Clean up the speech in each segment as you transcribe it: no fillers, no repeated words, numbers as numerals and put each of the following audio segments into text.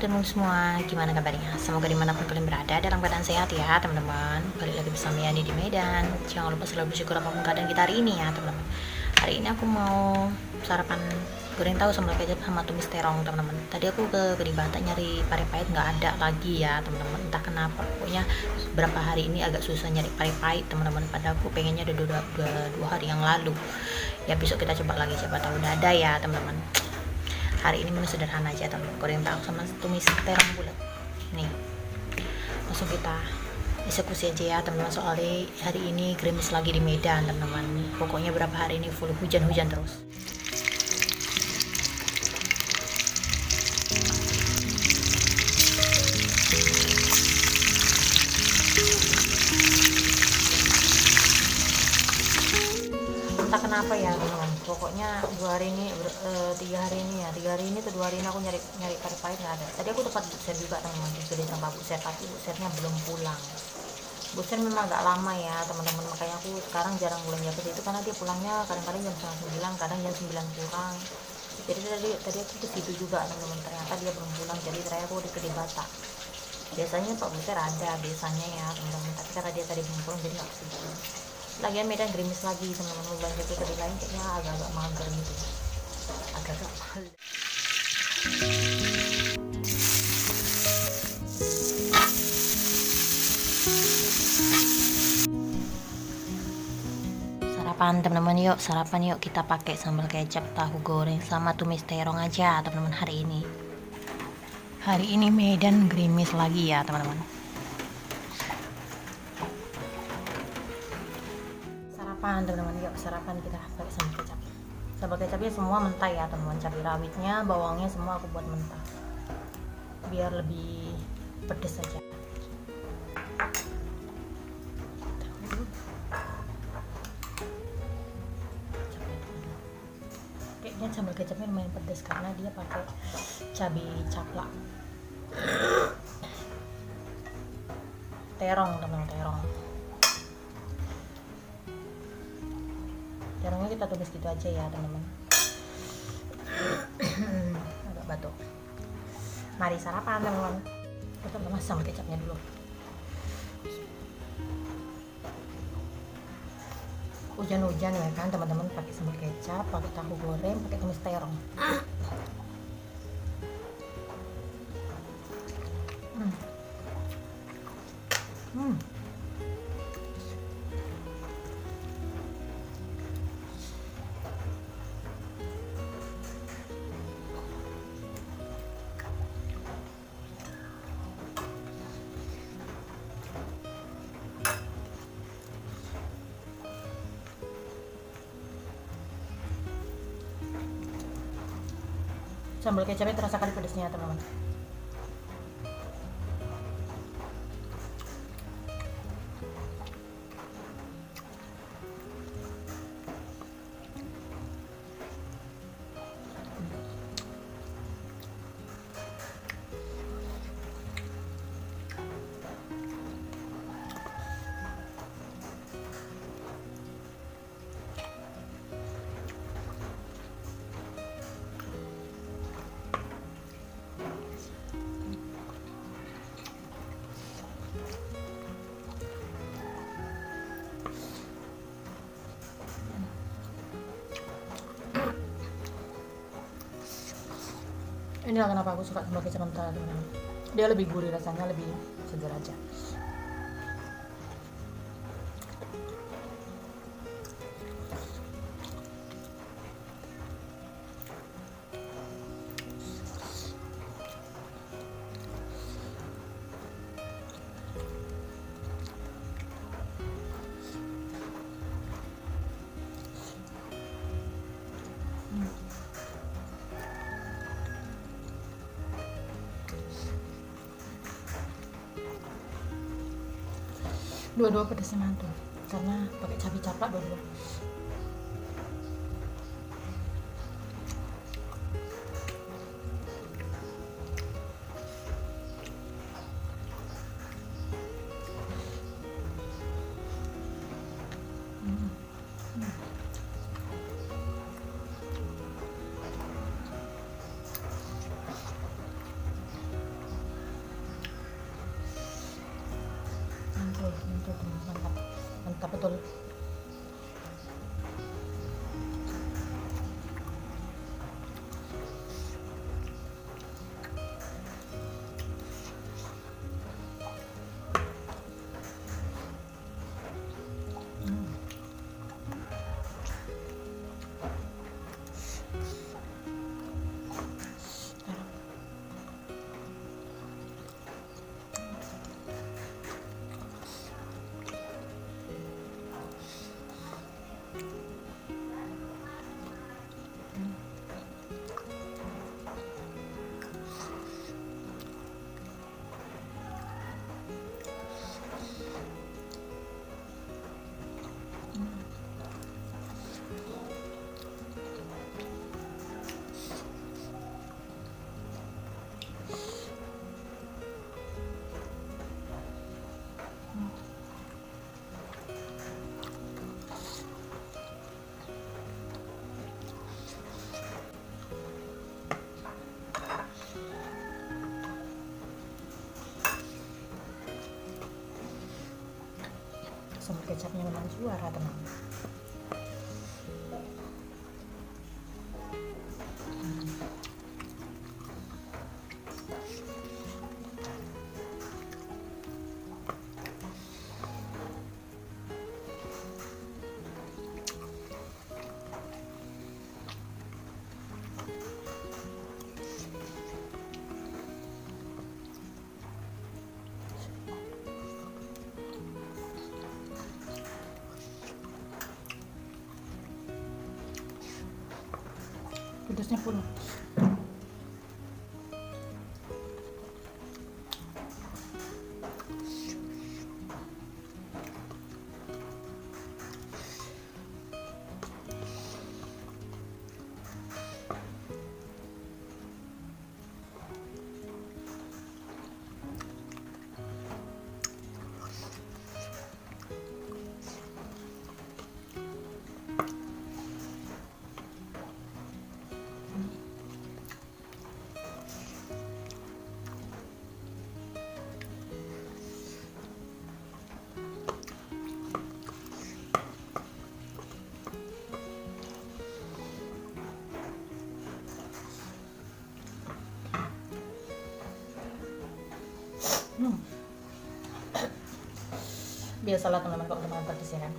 teman-teman semua, gimana kabarnya? Semoga dimanapun kalian berada dalam keadaan sehat ya teman-teman. Balik lagi bersama Yani di Medan. Jangan lupa selalu bersyukur apapun keadaan kita hari ini ya teman-teman. Hari ini aku mau sarapan goreng tahu sambal kecap sama tumis terong teman-teman. Tadi aku ke Kalibata nyari pare pahit nggak ada lagi ya teman-teman. Entah kenapa, pokoknya berapa hari ini agak susah nyari pare pahit teman-teman. Padahal aku pengennya udah dua hari yang lalu. Ya besok kita coba lagi, siapa tahu udah ada ya teman-teman. Hari ini menu sederhana aja teman-teman, goreng tahu sama tumis terong bulat. Nih, langsung kita eksekusi aja ya teman-teman, soalnya hari ini gerimis lagi di Medan teman-teman. Pokoknya berapa hari ini full hujan-hujan terus. Entah kenapa ya teman-teman, pokoknya 3 hari ini tuh 2 hari ini aku nyari pare pahit nggak ada. Tadi aku dapat buser juga teman-teman, dibeli sama buser, tapi busernya belum pulang. Buser memang agak lama ya teman-teman, makanya aku sekarang jarang belanja ke situ karena dia pulangnya kadang-kadang jam 8:30, kadang jam 9 pulang. Jadi tadi aku ke situ juga teman-teman, ternyata dia belum pulang, jadi terakhir aku di Kalibata. Biasanya Pak Buser ada biasanya ya teman-teman, tapi karena dia tadi belum pulang jadi nggak ke situ. Lagian Medan gerimis lagi teman-teman, mau belanja ke kedai lain kayaknya agak-agak mager gitu, agak-agak mahal. Sarapan teman-teman, yuk sarapan yuk, kita pakai sambal kecap, tahu goreng sama tumis terong aja teman-teman. Hari ini Medan gerimis lagi ya teman-teman. Sarapan teman-teman, yuk sarapan kita pakai sambal kecap. Sambal kecapnya semua mentah ya teman-teman, cabai rawitnya, bawangnya semua aku buat mentah biar lebih pedes aja. Kayaknya sambal kecapnya lumayan pedas karena dia pakai cabai caplak. Terong teman-teman, terongnya kita tumis gitu aja ya teman-teman. Agak batuk. Mari sarapan teman-teman. Kita masak sambal kecapnya dulu. Hujan-hujan ya kan teman-teman, pakai sambal kecap, pakai tahu goreng, pakai tumis terong. Sambal kecapnya terasa kali pedasnya teman-teman. Inilah kenapa aku suka sambal kecap mentah teman-teman. Dia lebih gurih rasanya, lebih segar aja. Dua-dua pedasnya mantul karena pakai cabai caplak dua-dua. kecapnya memang juara teman. Pedasnya pun biasalah teman-teman kalau teman-teman pedes ya kan.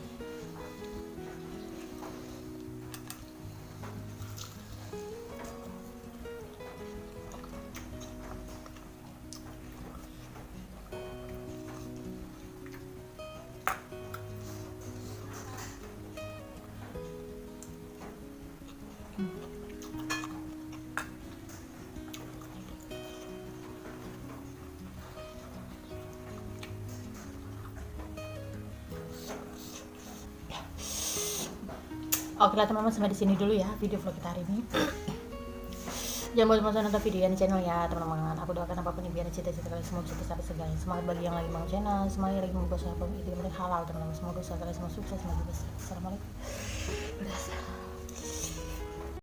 Oke lah teman-teman, sampai di sini dulu ya video vlog kita hari ini. Jangan bosan-bosan nonton video di channel ya teman-teman. Aku doakan apapun impian cita-cita kalian semua bisa tercapai segalanya. Semangat bagi yang lagi mau channel, semangat lagi membuat usaha itu yang halal teman-teman. Semoga usaha kalian semua sukses, semoga besar. Assalamualaikum.